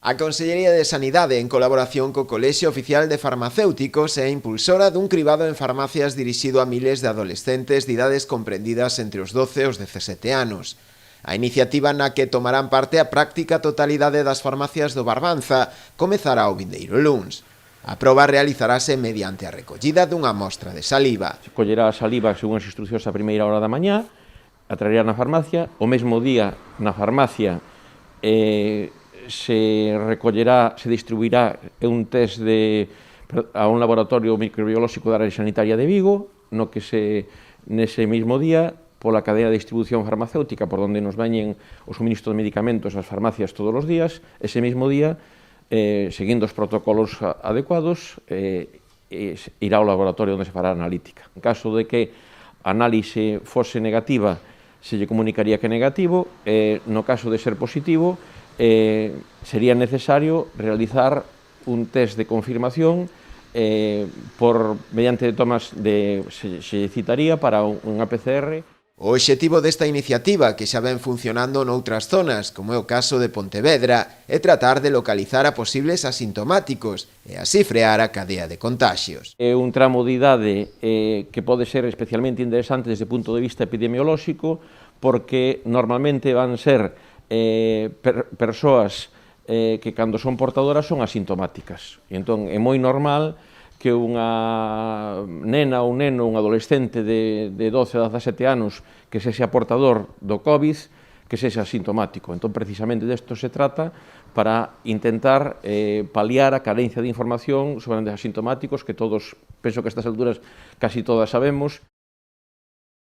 A Consellería de Sanidade, en colaboración co Colexio Oficial de Farmacéuticos, é impulsora dun cribado en farmacias dirixido a miles de adolescentes de idades comprendidas entre os 12 e os 17 anos. A iniciativa na que tomarán parte a práctica totalidade das farmacias do Barbanza comezará o vindeiro luns. A proba realizarase mediante a recollida dunha mostra de saliva. Se collerá a saliva según as instruccións a primeira hora da mañá, a traerá na farmacia, o mesmo día na farmacia se recollerá, se distribuirá un test a un laboratorio microbiolóxico da área sanitaria de Vigo, no que nese mesmo día, pola cadea de distribución farmacéutica, por onde nos veñen os suministros de medicamentos ás farmacias todos os días, ese mesmo día, seguindo os protocolos adecuados, irá ao laboratorio onde se fará a analítica. En caso de que a análise fose negativa, se lle comunicaría que é negativo, no caso de ser positivo, sería necesario realizar un test de confirmación mediante tomas se citaría para unha PCR. O obxectivo desta iniciativa, que xa ven funcionando noutras zonas, como é o caso de Pontevedra, é tratar de localizar a posibles asintomáticos e así frear a cadea de contaxios. É un tramo de idade que pode ser especialmente interesante desde o punto de vista epidemiolóxico, porque normalmente van ser persoas que cando son portadoras son asintomáticas. E entón é moi normal que unha nena ou un neno, un adolescente de 12 a 17 anos que sexa portador do COVID, que sexa asintomático. Entón, precisamente desto se trata para intentar paliar a carencia de información sobre os asintomáticos que todos, penso que a estas alturas casi todas sabemos.